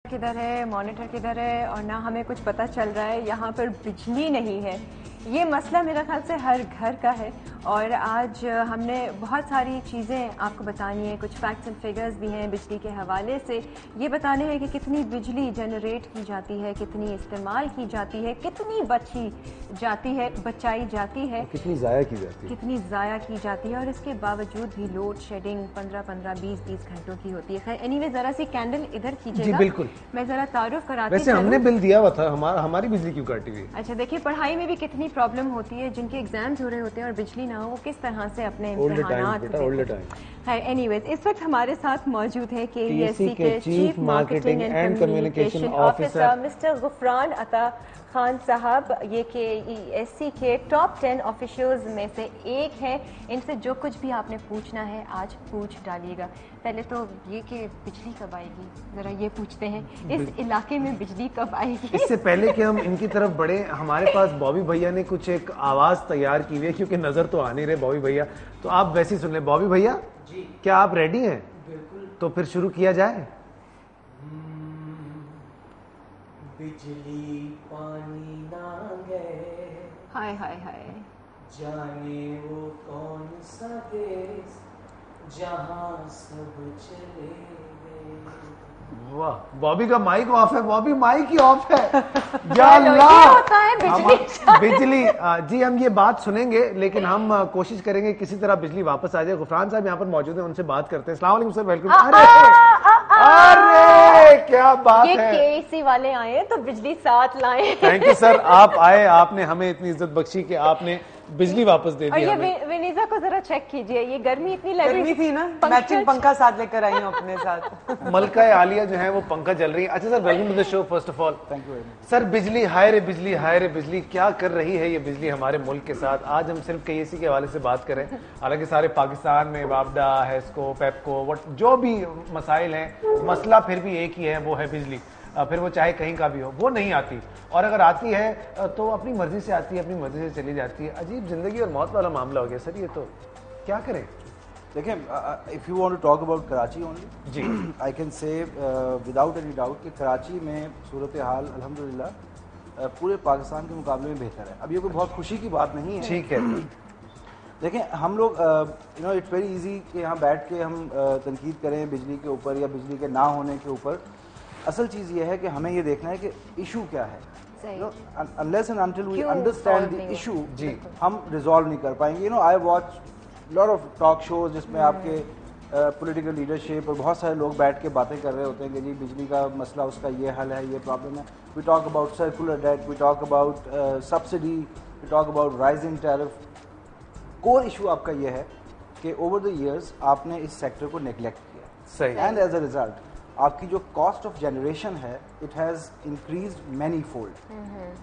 किधर है, मॉनिटर किधर है, और ना हमें कुछ पता चल रहा है। यहाँ पर बिजली नहीं है। ये मसला मेरा ख्याल से हर घर का है। और आज हमने बहुत सारी चीज़ें आपको बतानी है, कुछ फैक्ट्स एंड फिगर्स भी हैं बिजली के हवाले से। ये बताने हैं कि कितनी बिजली जनरेट की जाती है, कितनी इस्तेमाल की जाती है, कितनी बचाई जाती है, कितनी ज़ाया की जाती है, कितनी ज़ाया की जाती है। और इसके बावजूद भी लोड शेडिंग 15-15, 20-20 घंटों की होती है। खैर एनीवे, ज़रा सी कैंडल इधर कीजिएगा। जी बिल्कुल। मैं ज़रा तारुफ कराती हूँ। वैसे हमने बिल दिया हुआ था, हमारी बिजली क्यों काटी हुई? अच्छा देखिए, पढ़ाई में भी कितनी प्रॉब्लम होती है। जिनके एग्जाम्स हो रहे होते हैं और बिजली ना हो, वो किस तरह से अपने इम्तिहानात देते हैं। एनीवेज, इस वक्त हमारे साथ मौजूद है KESC के chief marketing and communication officer mister Gufran अता खान साहब। ये KESC के टॉप 10 ऑफिशियल्स में से एक है। इनसे जो कुछ भी आपने पूछना है आज पूछ डालिएगा। पहले तो ये कि बिजली कब आएगी, जरा ये पूछते हैं, इस इलाके में बिजली कब आएगी। इससे पहले कि हम इनकी तरफ बढ़े, हमारे पास बॉबी भैया ने कुछ एक आवाज तैयार की हुई है, क्योंकि नजर तो आ नहीं रहे बॉबी भैया, तो आप वैसे ही सुन ले। बॉबी भैया जी, क्या आप रेडी हैं? बिल्कुल। तो फिर शुरू किया जाए। बिजली पानी ना गए, हाय हाय हाय, जाने वो कौन सा देश जहां सब चले गए। वाह, बॉबी का माइक ऑफ है। बॉबी माइक ही ऑफ है। या ये होता है बिजली। बिजली जी, हम ये बात सुनेंगे, लेकिन हम कोशिश करेंगे किसी तरह बिजली वापस आ जाए। गुफरान साहब यहाँ पर मौजूद हैं, उनसे बात करते हैं। अस्सलाम वालेकुम सर, वेलकम। अरे क्या बात है, KEC वाले आए तो बिजली साथ लाए। थैंक यू सर, आप आए, आपने हमें इतनी इज्जत बख्शी कि आपने बिजली वापस दे दी। और ये विनीजा को जरा चेक कीजिए, ये गर्मी इतनी लग रही थी ना, मैचिंग पंखा साथ लेकर आई हूँ अपने साथ। मलका आलिया जो है वो पंखा जल रही है। अच्छा sir, welcome to the show first of all. Thank you very much sir. बिजली, हाय रे बिजली, हाय रे बिजली, क्या कर रही है ये बिजली हमारे मुल्क के साथ? आज हम सिर्फ KEC के हवाले से बात करें, हालांकि सारे पाकिस्तान में वापडा, हेस्को, पेपको, जो भी मसाइल हैं, मसला फिर भी एक ही है, वो है बिजली। फिर वो चाहे कहीं का भी हो, वो नहीं आती, और अगर आती है तो अपनी मर्जी से आती है, अपनी मर्जी से चली जाती है। अजीब जिंदगी और मौत वाला मामला हो गया सर ये तो। क्या करें? देखिए, if you want to talk about Karachi only ji, I can say without any doubt कि कराची में सूरत हाल अल्हम्दुलिल्लाह पूरे पाकिस्तान के मुकाबले में बेहतर है। अब ये कोई बहुत खुशी की बात नहीं है। ठीक है। देखें, हम लोग you know it's very easy कि यहाँ बैठ के हम तनकीद करें बिजली के ऊपर या बिजली के ना होने के ऊपर। असल चीज़ ये है कि हमें ये देखना है कि इशू क्या है। Unless and until we understand the issue, हम रिजॉल्व नहीं कर पाएंगे। You know, I watch lot of talk shows जिसमें आपके पॉलिटिकल लीडरशिप और बहुत सारे लोग बैठ के बातें कर रहे होते हैं कि जी बिजली का मसला, उसका ये हल है, ये प्रॉब्लम है। We talk about circular debt, we talk about subsidy, we talk about rising tariff. Core issue आपका ये है कि ओवर द ईयर्स आपने इस सेक्टर को नेग्लेक्ट किया। सही। एंड एज अ रिजल्ट आपकी जो कॉस्ट ऑफ जनरेशन है, it has increased many fold.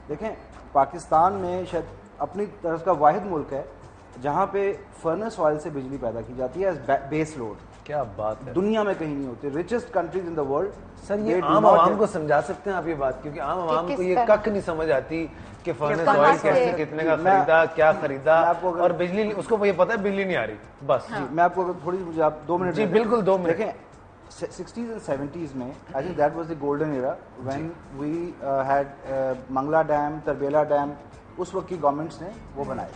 देखें, पाकिस्तान में शायद अपनी तरफ का वाहिद मुल्क है जहाँ पे फर्नेस ऑयल से बिजली पैदा की जाती है एज बेस लोड। क्या बात है, दुनिया में कहीं नहीं होती। Richest countries in the world. Sir ये आम आवाम को समझा सकते हैं आप ये बात? क्योंकि आम आवाम को ये कख नहीं समझ आती कि फर्नेस ऑयल कैसे, कितने का खरीदा, क्या खरीदा, और बिजली उसको ये पता है बिजली नहीं आ रही बस। जी, मैं आपको थोड़ी, मुझे आप 2 मिनट। जी बिल्कुल, 2 मिनट। देखें, 60s and 70s में I think that was the golden era when we had Mangla dam, Tarbela dam, उस वक्त की गवर्नमेंट्स ने वो बनाए।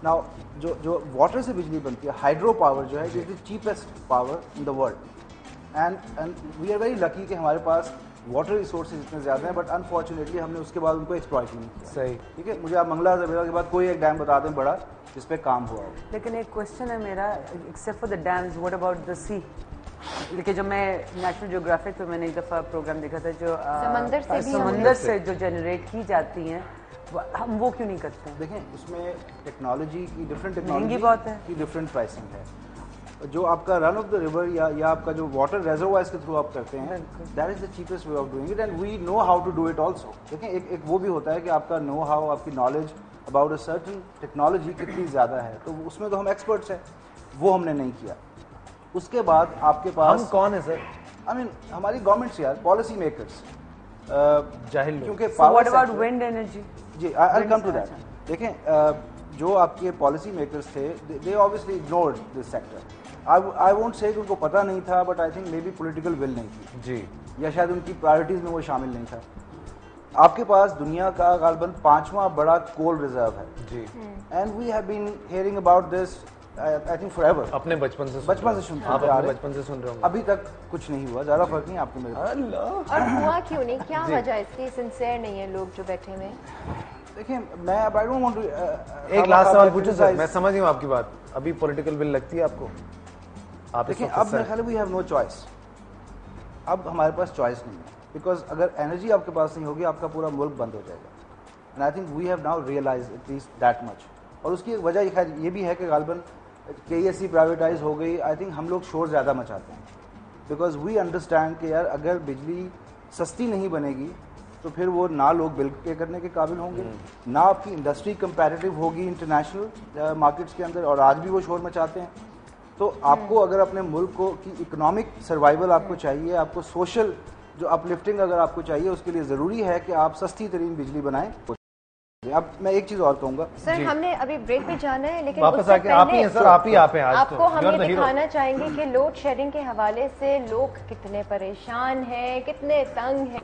नाउ जो वाटर से बिजली बनती है, हाइड्रो पावर जो है, it is the cheapest power in the world. And we are very lucky कि हमारे पास वाटर रिसोर्सेज इतने ज़्यादा हैं, बट अनफॉर्चुनेटली हमने उसके बाद उनको एक्सप्लॉइट नहीं किया। सही। ठीक है, मुझे आप मंगला तरबेला के बाद कोई एक डैम बता दें बड़ा जिस पे काम हुआ हो। लेकिन एक क्वेश्चन है मेरा, except for the dams, what about the sea? देखिए, जब मैं नेशनल ज्योग्राफिक पे मैंने एक दफ़ा प्रोग्राम देखा था, जो समंदर से जो जनरेट की जाती हैं, हम वो क्यों नहीं करते हैं? देखें, उसमें टेक्नोलॉजी की डिफरेंट महंगी बहुत है की डिफरेंट प्राइसिंग है। जो आपका रन ऑफ द रिवर या आपका जो वाटर रेजर्वायर्स के थ्रू आप करते हैं, that is the cheapest way of doing it, and we know how to do it also. देखें, एक वो भी होता है कि आपका नो हाउ, आपकी knowledge about a certain technology कितनी ज़्यादा है, तो उसमें तो हम एक्सपर्ट्स हैं, वो हमने नहीं किया। उसके बाद आपके पास हम कौन है सर? आई मीन हमारी गवर्नमेंट्स यार, पॉलिसी मेकर्स, जाहिल। क्योंकि व्हाट अबाउट विंड एनर्जी? जी, I will come to that. देखें, जो आपके पॉलिसी मेकर्स थे, they obviously ignored this sector. I won't say कि उनको पता नहीं था, but I think maybe political will नहीं थी। जी। या शायद उनकी प्रायोरिटीज़ में वो शामिल नहीं था। आपके पास दुनिया का गालबन 5वां बड़ा कोल रिजर्व है जी, and we have been hearing about this I think forever. अपने बचपन से सुनते आ रहे हैं। बचपन से सुन रहे हो। अभी तक कुछ नहीं हुआ, ज्यादा फर्क नहीं आपको मेरे। और हुआ क्यों नहीं, क्या वजह इसकी? सिंसियर नहीं है लोग जो बैठे हुए। देखिए मैं आई डोंट वांट टू एक लास्ट सवाल पूछूं सर, मैं समझ गई हूं आपकी बात। अभी पॉलिटिकल विल लगती है आपको? आप देखिए अब मेरे ख्याल वी हैव नो चॉइस। अब हमारे पास चॉइस नहीं है, बिकॉज अगर एनर्जी आपके पास नहीं होगी आपका पूरा मुल्क बंद हो जाएगा। And I think we have now realise at least that much. और उसकी एक वजह खैर ये भी है कि गालबन KESC प्राइवेटाइज हो गई। आई थिंक हम लोग शोर ज़्यादा मचाते हैं, बिकॉज वी अंडरस्टैंड कि यार अगर बिजली सस्ती नहीं बनेगी तो फिर वो ना लोग बिल पे करने के काबिल होंगे, ना आपकी इंडस्ट्री कंपैरेटिव होगी इंटरनेशनल मार्केट्स के अंदर, और आज भी वो शोर मचाते हैं। तो आपको अगर अपने मुल्क को की इकोनॉमिक सर्वाइवल आपको चाहिए, आपको सोशल जो अपलिफ्टिंग अगर आपको चाहिए, उसके लिए ज़रूरी है कि आप सस्ती तरीन बिजली बनाएं। अब मैं एक चीज़ और कहूँगा सर, हमने अभी ब्रेक पे जाना है, लेकिन वापस आके आप ही हैं सर, आप ही आप हैं आज। आपको हम ये दिखाना चाहेंगे कि लोड शेडिंग के हवाले से लोग कितने परेशान हैं, कितने तंग हैं।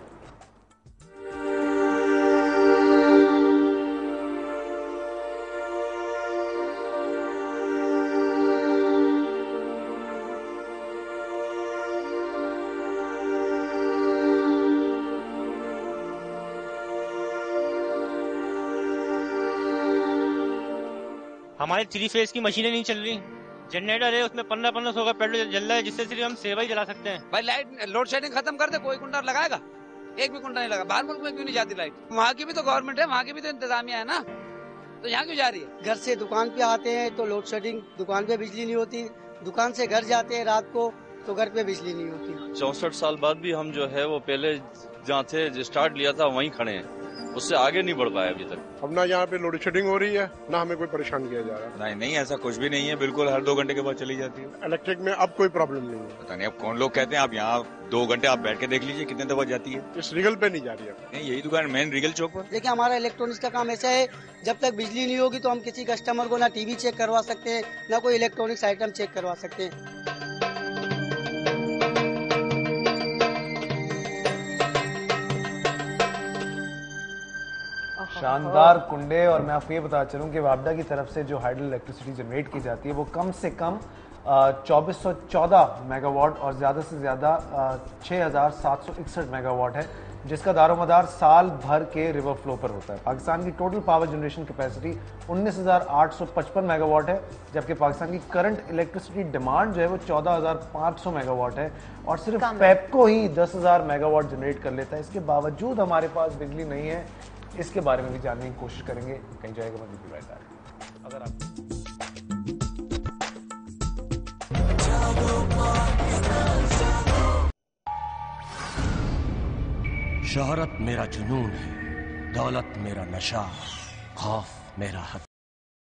हमारे 3 फेज की मशीनें नहीं चल रही, जनरेटर है उसमें 1500 का पेट्रोल जल रहा है, जिससे सिर्फ हम सेवा ही जला सकते हैं। भाई लाइट लोड शेडिंग खत्म कर दे, कोई कुंडा लगाएगा? एक भी कुंडा नहीं लगा। बाहर मुल्क में क्यों नहीं जाती लाइट? वहाँ की भी तो गवर्नमेंट है, वहाँ की भी तो इंतजामिया है ना, तो यहाँ क्यों जा रही है? घर से दुकान पे आते हैं तो लोड शेडिंग, दुकान पे बिजली नहीं होती, दुकान से घर जाते हैं रात को तो घर पे बिजली नहीं होती। 64 साल बाद भी हम जो है वो पहले जहाँ थे जो स्टार्ट लिया था वहीं खड़े हैं, उससे आगे नहीं बढ़ पाया अभी तक। अब ना यहाँ पे लोड शेडिंग हो रही है, ना हमें कोई परेशान किया जा रहा है। नहीं ऐसा कुछ भी नहीं है, बिल्कुल हर 2 घंटे के बाद चली जाती है। इलेक्ट्रिक में अब कोई प्रॉब्लम नहीं है। पता नहीं अब कौन लोग कहते हैं, आप यहाँ 2 घंटे आप बैठ के देख लीजिए कितने दफा जाती है। इस रिगल पे नहीं जा रही है। नहीं, यही दुकान मेन रिगल चौक पर। देखिए हमारा इलेक्ट्रॉनिक्स का काम ऐसा है, जब तक बिजली नहीं होगी तो हम किसी कस्टमर को ना टीवी चेक करवा सकते हैं, ना कोई इलेक्ट्रॉनिक्स आइटम चेक करवा सकते हैं। शानदार कुंडे। और मैं आपको ये बता चलूं कि वापडा की तरफ से जो हाइडल इलेक्ट्रिसिटी जनरेट की जाती है वो कम से कम 2414 मेगावाट और ज़्यादा से ज़्यादा 6761 मेगावाट है, जिसका दारोमदार साल भर के रिवर फ्लो पर होता है। पाकिस्तान की total power generation capacity 19,855 megawatt है, जबकि पाकिस्तान की करंट इलेक्ट्रिसिटी डिमांड जो है वो 14,500 मेगावाट है, और सिर्फ पेपको ही 10,000 मेगावाट जनरेट कर लेता है। इसके बावजूद हमारे पास बिजली नहीं है, इसके बारे में भी जानने की कोशिश करेंगे। कहीं जाएगा मैं बिल्कुल राइट आ। अगर आप शोहरत मेरा जुनून है, दौलत मेरा नशा, खौफ मेरा हक।